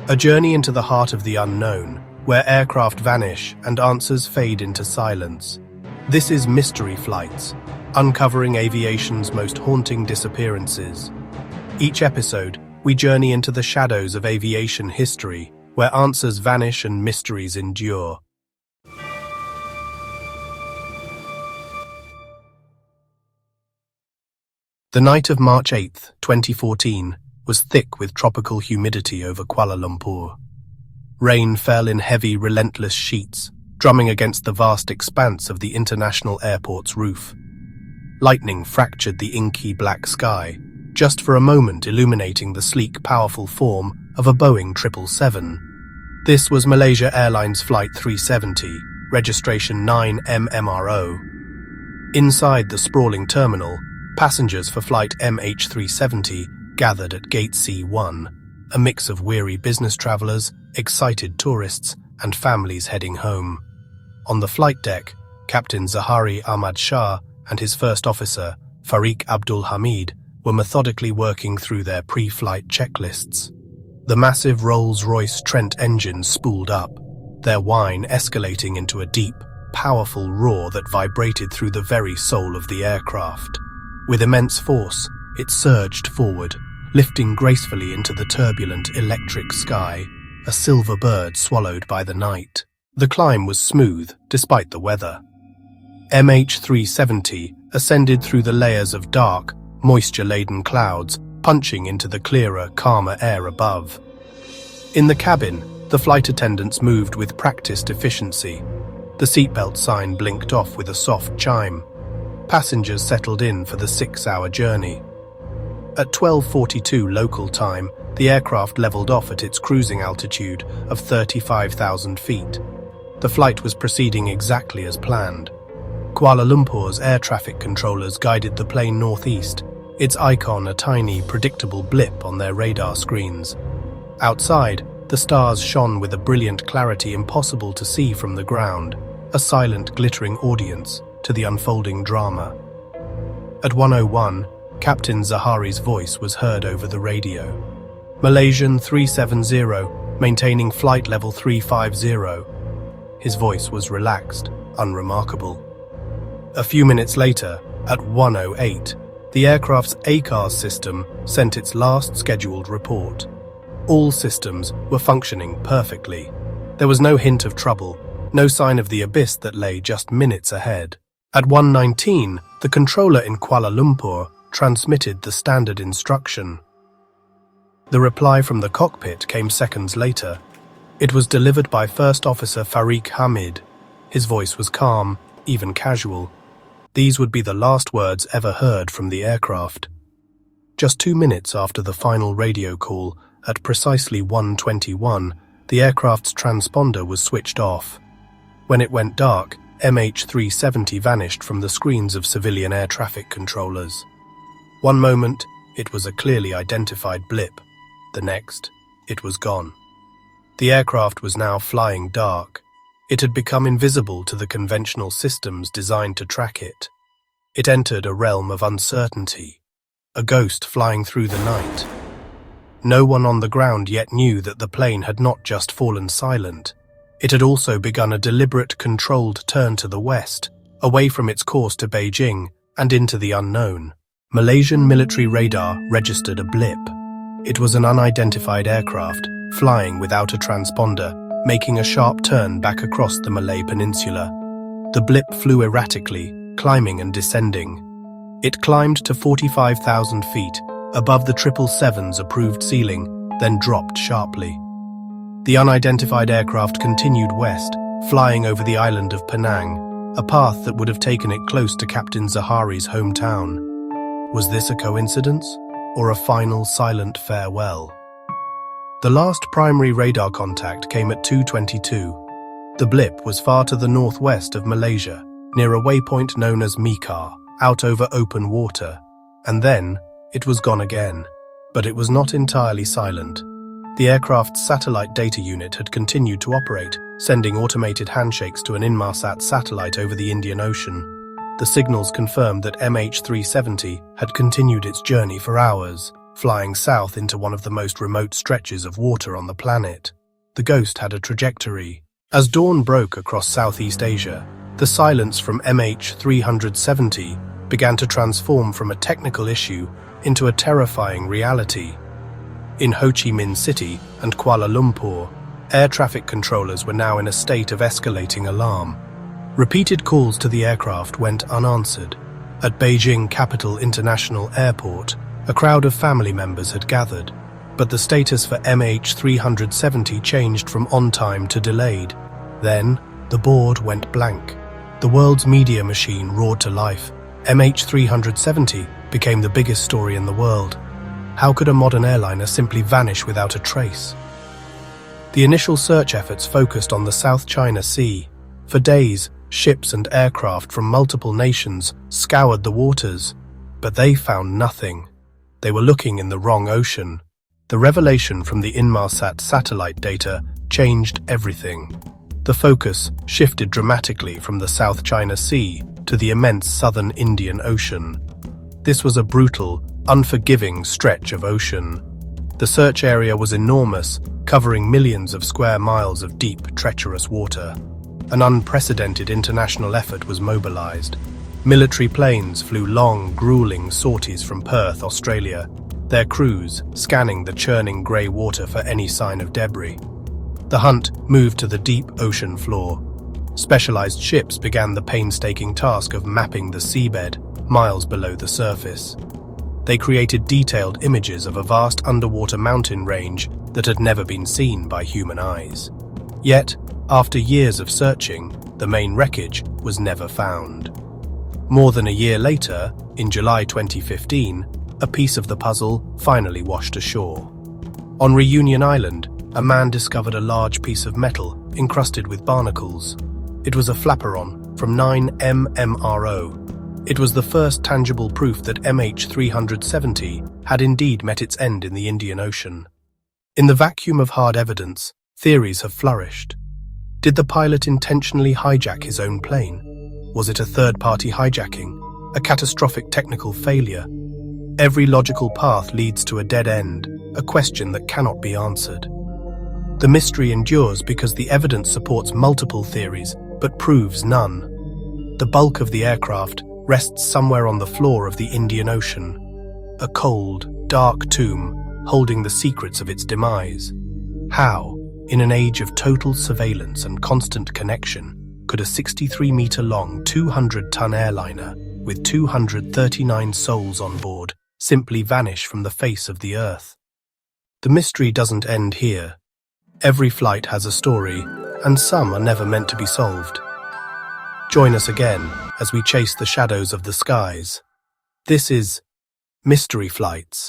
A journey into the heart of the unknown, where aircraft vanish and answers fade into silence. This is Mystery Flights, uncovering aviation's most haunting disappearances. Each episode, we journey into the shadows of aviation history, where answers vanish and mysteries endure. The night of March 8, 2014, was thick with tropical humidity over Kuala Lumpur. Rain fell in heavy, relentless sheets, drumming against the vast expanse of the international airport's roof. Lightning fractured the inky black sky, just for a moment illuminating the sleek, powerful form of a Boeing 777. This was Malaysia Airlines Flight 370, registration 9MMRO. Inside the sprawling terminal, passengers for flight MH370 gathered at Gate C1, a mix of weary business travelers, excited tourists, and families heading home. On the flight deck, Captain Zahari Ahmad Shah and his first officer, Fariq Abdul Hamid, were methodically working through their pre-flight checklists. The massive Rolls-Royce Trent engines spooled up, their whine escalating into a deep, powerful roar that vibrated through the very soul of the aircraft. With immense force, it surged forward, lifting gracefully into the turbulent electric sky, a silver bird swallowed by the night. The climb was smooth, despite the weather. MH370 ascended through the layers of dark, moisture-laden clouds, punching into the clearer, calmer air above. In the cabin, the flight attendants moved with practiced efficiency. The seatbelt sign blinked off with a soft chime. Passengers settled in for the 6-hour journey. At 12:42 local time, the aircraft leveled off at its cruising altitude of 35,000 feet. The flight was proceeding exactly as planned. Kuala Lumpur's air traffic controllers guided the plane northeast, its icon a tiny, predictable blip on their radar screens. Outside, the stars shone with a brilliant clarity impossible to see from the ground, a silent, glittering audience to the unfolding drama. At 1:01, Captain Zahari's voice was heard over the radio. Malaysian 370, maintaining flight level 350. His voice was relaxed, unremarkable. A few minutes later, at 1:08, the aircraft's ACARS system sent its last scheduled report. All systems were functioning perfectly. There was no hint of trouble, no sign of the abyss that lay just minutes ahead. At 1:19, the controller in Kuala Lumpur transmitted the standard instruction. The reply from the cockpit came seconds later. It was delivered by First Officer Fariq Hamid. His voice was calm, even casual. These would be the last words ever heard from the aircraft. Just 2 minutes after the final radio call, at precisely 1:21, the aircraft's transponder was switched off. When it went dark, MH370 vanished from the screens of civilian air traffic controllers. One moment, it was a clearly identified blip. The next, it was gone. The aircraft was now flying dark. It had become invisible to the conventional systems designed to track it. It entered a realm of uncertainty, a ghost flying through the night. No one on the ground yet knew that the plane had not just fallen silent. It had also begun a deliberate, controlled turn to the west, away from its course to Beijing and into the unknown. Malaysian military radar registered a blip. It was an unidentified aircraft, flying without a transponder, making a sharp turn back across the Malay Peninsula. The blip flew erratically, climbing and descending. It climbed to 45,000 feet, above the 777's approved ceiling, then dropped sharply. The unidentified aircraft continued west, flying over the island of Penang, a path that would have taken it close to Captain Zahari's hometown. Was this a coincidence, or a final silent farewell? The last primary radar contact came at 2:22. The blip was far to the northwest of Malaysia, near a waypoint known as Mekar, out over open water. And then, it was gone again. But it was not entirely silent. The aircraft's satellite data unit had continued to operate, sending automated handshakes to an Inmarsat satellite over the Indian Ocean. The signals confirmed that MH370 had continued its journey for hours, flying south into one of the most remote stretches of water on the planet. The ghost had a trajectory. As dawn broke across Southeast Asia, the silence from MH370 began to transform from a technical issue into a terrifying reality. In Ho Chi Minh City and Kuala Lumpur, air traffic controllers were now in a state of escalating alarm. Repeated calls to the aircraft went unanswered. At Beijing Capital International Airport, a crowd of family members had gathered, but the status for MH370 changed from on-time to delayed. Then, the board went blank. The world's media machine roared to life. MH370 became the biggest story in the world. How could a modern airliner simply vanish without a trace? The initial search efforts focused on the South China Sea. For days, ships and aircraft from multiple nations scoured the waters, but they found nothing. They were looking in the wrong ocean. The revelation from the Inmarsat satellite data changed everything. The focus shifted dramatically from the South China Sea to the immense southern Indian Ocean. This was a brutal, unforgiving stretch of ocean. The search area was enormous, covering millions of square miles of deep, treacherous water. An unprecedented international effort was mobilized. Military planes flew long, grueling sorties from Perth, Australia, their crews scanning the churning grey water for any sign of debris. The hunt moved to the deep ocean floor. Specialized ships began the painstaking task of mapping the seabed miles below the surface. They created detailed images of a vast underwater mountain range that had never been seen by human eyes. Yet, after years of searching, the main wreckage was never found. More than a year later, in July 2015, a piece of the puzzle finally washed ashore. On Reunion Island, a man discovered a large piece of metal encrusted with barnacles. It was a flaperon from 9M MRO. It was the first tangible proof that MH370 had indeed met its end in the Indian Ocean. In the vacuum of hard evidence, theories have flourished. Did the pilot intentionally hijack his own plane? Was it a third-party hijacking? A catastrophic technical failure? Every logical path leads to a dead end, a question that cannot be answered. The mystery endures because the evidence supports multiple theories, but proves none. The bulk of the aircraft rests somewhere on the floor of the Indian Ocean, a cold, dark tomb holding the secrets of its demise. How, in an age of total surveillance and constant connection, could a 63-meter-long, 200-ton airliner with 239 souls on board simply vanish from the face of the Earth? The mystery doesn't end here. Every flight has a story, and some are never meant to be solved. Join us again as we chase the shadows of the skies. This is Mystery Flights.